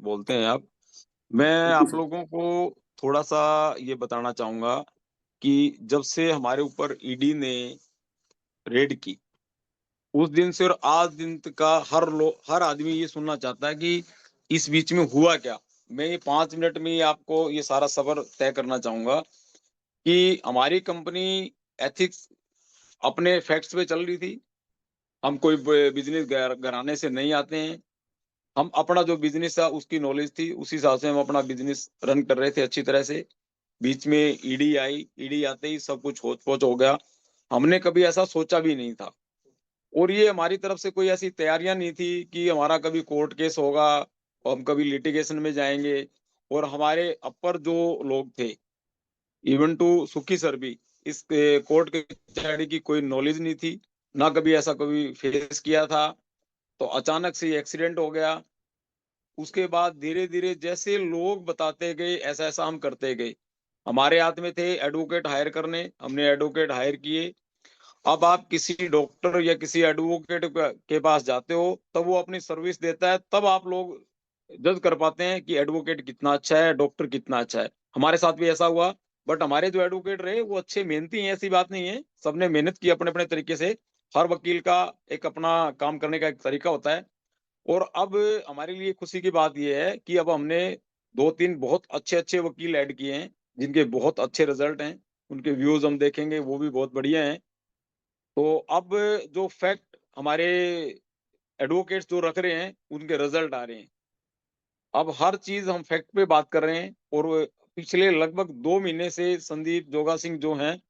बोलते हैं आप। मैं बिल्कुल आप सर। लोगों को थोड़ा-सा ये बताना चाहूँगा कि जब से हमारे ऊपर ईडी ने रेड की, उस दिन से और आज दिन तक का हर आदमी ये सुनना चाहता है कि इस बीच में हुआ क्या? मैं ये 5 मिनट में ही आपको ये सारा सफ़र तय करना चाहूँगा कि हमारी कंपनी एथिक्स अपने फैक्ट्स पे चल रही थी। हम कोई ब बिज़नेस घराने से नहीं आते हैं। हम अपना जो बिज़नेस था उसकी नॉलेज थी, उसी हिसाब से हम अपना बिज़नेस रन कर रहे थे अच्छी तरह से। बीच में ईडी आई, ईडी आते ही सब कुछ होच-पोच हो गया। हमने कभी ऐसा सोचा भी नहीं था और ये हमारी तरफ से कोई ऐसी तैयारियाँ नहीं थी कि हमारा कभी कोर्ट केस होगा और हम कभी लिटिगेशन में जाएँगे और हमारे अपर जो लोग थे, इवन टू सुक्की सर भी इस कोर्ट कचहरी की कोई नॉलेज नहीं थी, ना कभी ऐसा कभी फेस किया था। तो अचानक से ये एक्सीडेंट हो गया। उसके बाद धीरे-धीरे जैसे लोग बताते गए, ऐसा-ऐसा हम करते गए। हमारे हाथ में थे एडवोकेट हायर करने, हमने एडवोकेट हायर किए। अब आप किसी डॉक्टर या किसी एडवोकेट के पास जाते हो, तब वो अपनी सर्विस देता है, तब आप लोग जज कर पाते हैं कि एडवोकेट कितना अच्छा है, डॉक्टर कितना अच्छा है। हमारे साथ भी ऐसा हुआ, बट हमारे जो एडवोकेट रहे, वो अच्छे मेहनती हैं, ऐसी बात नहीं है। सबने मेहनत की अपने-अपने तरीके से। हर वकील का एक अपना काम करने का एक तरीका होता है। और अब हमारे लिए खुशी की बात ये है कि अब हमने 2-3 बहुत अच्छे-अच्छे वकील ऐड किए हैं, जिनके बहुत अच्छे रिज़ल्ट हैं। उनके व्यूज़ हम देखेंगे, वो भी बहुत बढ़िया हैं। तो अब जो फैक्ट हमारे एडवोकेट्स जो रख रहे हैं, उनके रिज़ल्ट आ रहे हैं। अब हर चीज़ हम फैक्ट पे बात कर रहे हैं और पिछले लगभग 2 महीने से संदीप जोगा सिंह जो हैं,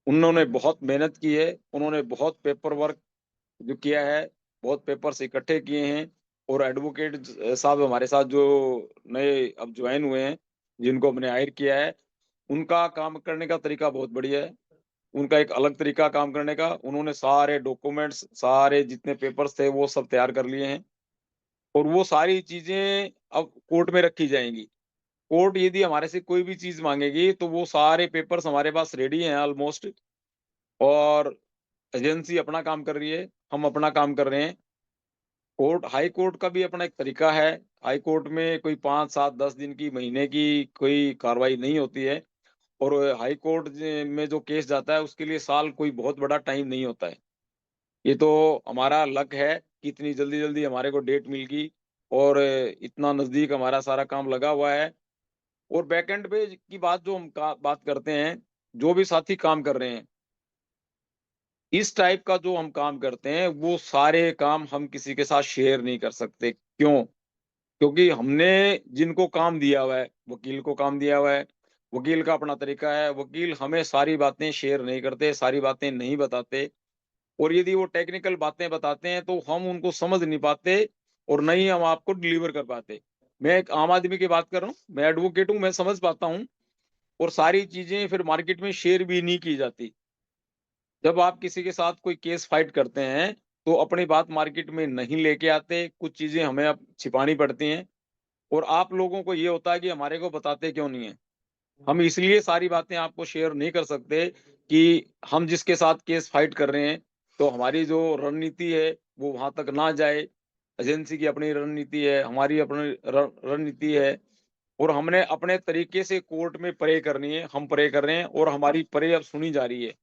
उन्होंने बहुत मेहनत की है। उन्होंने बहुत पेपर वर्क जो किया है, बहुत पेपर्स इकट्ठे किए हैं और एडवोकेट साहब हमारे साथ जो नए अब जॉइन हुए हैं, जिनको हमने हायर किया है, उनका काम करने का तरीका बहुत बढ़िया है। उनका एक अलग तरीका काम करने का, उन्होंने सारे डॉक्यूमेंट्स, सारे जितने पेपर्स थे, वो सब तैयार कर लिए हैं और वो सारी चीज़ें अब कोर्ट में रखी जाएँगी। कोर्ट यदि हमारे से कोई भी चीज़ माँगेगी, तो वो सारे पेपर्स हमारे पास रेडी हैं ऑलमोस्ट और एजेंसी अपना काम कर रही है, हम अपना काम कर रहे हैं। हाई कोर्ट का भी अपना एक तरीका है। हाई कोर्ट में कोई 5, 7, 10 दिन की, महीने की कोई कार्रवाई नहीं होती है और हाई कोर्ट में जो केस जाता है उसके लिए साल कोई बहुत बड़ा टाइम नहीं होता है। ये तो हमारा लक है कि इतनी जल्दी-जल्दी हमारे को डेट मिल गई और इतना नज़दीक हमारा सारा काम लगा हुआ है और बैकएंड पे की बात जो हम का बात करते हैं, जो भी साथी काम कर रहे हैं, इस टाइप का जो हम काम करते हैं, वो सारे काम हम किसी के साथ शेयर नहीं कर सकते। क्यों? क्योंकि हमने जिनको काम दिया हुआ है, वकील को काम दिया हुआ है, वकील का अपना तरीका है, वकील हमें सारी बातें शेयर नहीं करते, सारी बातें नहीं बताते और यदि वो टेक्निकल बातें बताते हैं, तो हम उनको समझ नहीं पाते और ना ही हम आपको डिलीवर कर पाते। मैं एक आम आदमी की बात कर रहा हूँ, मैं एडवोकेट हूँ, मैं समझ पाता हूँ और सारी चीज़ें फिर मार्केट में शेयर भी नहीं की जाती। जब आप किसी के साथ कोई केस फाइट करते हैं, तो अपनी बात मार्केट में नहीं लेके आते, कुछ चीज़ें हमें अब छिपानी पड़ती हैं और आप लोगों को ये होता है कि हमारे को बताते क्यों नहीं हैं? हम इसलिए सारी बातें आपको शेयर नहीं कर सकते कि हम जिसके साथ केस फाइट कर रहे हैं, तो हमारी जो रणनीति है, वो वहाँ तक ना जाए। एजेंसी की अपनी रणनीति है, हमारी अपनी रणनीति है और हमने अपने तरीके से कोर्ट में प्रे करनी है, हम प्रे कर रहे हैं और हमारी प्रे अब सुनी जा रही है।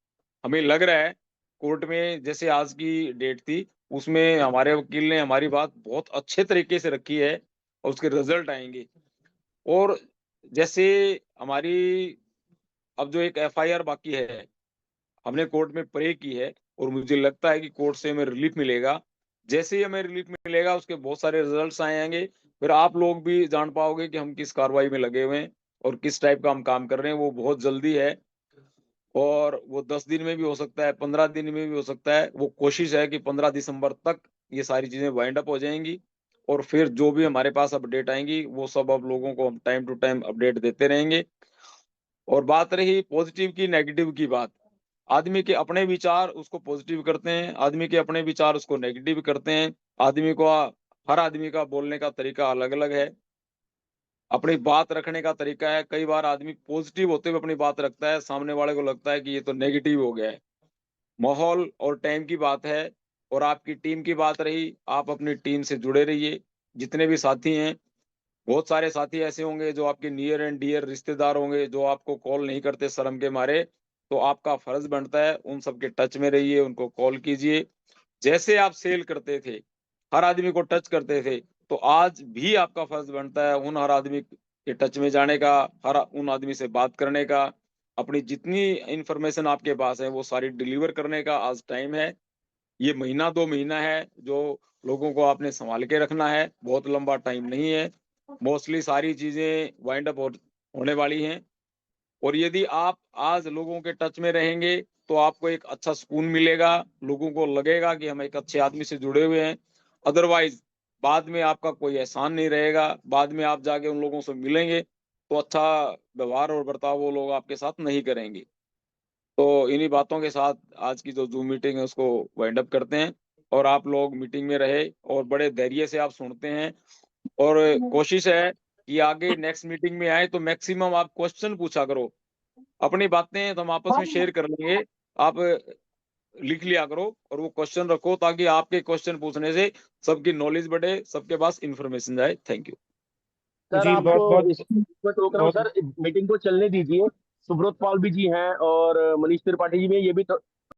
हमें लग रहा है कोर्ट में जैसे आज की डेट थी, उसमें हमारे वकील ने हमारी बात बहुत अच्छे तरीके से रखी है और उसके रिज़ल्ट आएँगे। और जैसे हमारी अब जो एक एफआईआर बाकी है, हमने कोर्ट में प्रे की है और मुझे लगता है कि कोर्ट से हमें रिलीफ मिलेगा। जैसे ही हमें रिलीफ मिलेगा, उसके बहुत सारे रिज़ल्ट्स आए आएँगे, फिर आप लोग भी जान पाओगे कि हम किस कार्रवाई में लगे हुए हैं और किस टाइप का हम काम कर रहे हैं, वो बहुत जल्दी है। और वो 10 दिन में भी हो सकता है, 15 दिन में भी हो सकता है। वो कोशिश है कि 15 दिसंबर तक ये सारी चीज़ें वाइंड अप हो जाएँगी और फिर जो भी हमारे पास अपडेट आएँगी, वो सब अब लोगों को हम टाइम टू टाइम अपडेट देते रहेंगे। और बात रही पॉज़िटिव की, नेगेटिव की बात, आदमी के अपने विचार उसको पॉज़िटिव करते हैं, आदमी के अपने विचार उसको नेगेटिव करते हैं। आदमी को हर आदमी का बोलने का तरीका अलग-अलग है। अपनी बात रखने का तरीका है, कई बार आदमी पॉज़िटिव होते हुए अपनी बात रखता है, सामने वाले को लगता है कि ये तो नेगेटिव हो गया है। माहौल और टाइम की बात है और आपकी टीम की बात रही, आप अपनी टीम से जुड़े रहिए। जितने भी साथी हैं, बहुत सारे साथी ऐसे होंगे जो आपके नियर एंड डियर रिश्तेदार होंगे, जो आपको कॉल नहीं करते शर्म के मारे, तो आपका फर्ज बनता है उन सबके टच में रहिए, उनको कॉल कीजिए। जैसे आप सेल करते थे, हर आदमी को टच करते थे, तो आज भी आपका फर्ज बनता है उन हर आदमी के टच में जाने का, हर उन आदमी से बात करने का, अपनी जितनी इन्फॉर्मेशन आपके पास है वो सारी डिलीवर करने का आज टाइम है। ये महीना 2 महीना है जो लोगों को आपने सँभाल के रखना है, बहुत लंबा टाइम नहीं है। मोस्टली सारी चीज़ें वाइंड अप होने वाली हैं। और यदि आप आज लोगों के टच में रहेंगे, तो आपको एक अच्छा सुकून मिलेगा, लोगों को लगेगा कि हम एक अच्छे आदमी से जुड़े हुए हैं। अदरवाइज़ बाद में आपका कोई एहसान नहीं रहेगा, बाद में आप जाके उन लोगों से मिलेंगे, तो अच्छा व्यवहार और बर्ताव वो लोग आपके साथ नहीं करेंगे। तो इन्हीं बातों के साथ आज की जो ज़ूम मीटिंग है उसको वाइंड अप करते हैं, और आप लोग मीटिंग में रहे और बड़े धैर्य से आप सुनते हैं, और कोशिश है कि आगे नेक्स्ट मीटिंग में आए तो मैक्सिमम आप क्वेश्चन पूछा करो। अपनी बातें तो हम आपस में शेयर कर लेंगे, आप लिख लिया करो और वो क्वेश्चन रखो, ताकि आपके क्वेश्चन पूछने से सबकी नॉलेज बढ़े, सबके पास इन्फॉर्मेशन जाए। Thank you. सर जी, आपको बहुत बहुत मैं टोक रहा हूँ बहुत सर, मीटिंग को चलने दीजिए। सुब्रत पाल भी जी हैं और मनीष त्रिपाठी जी भी हैं, ये भी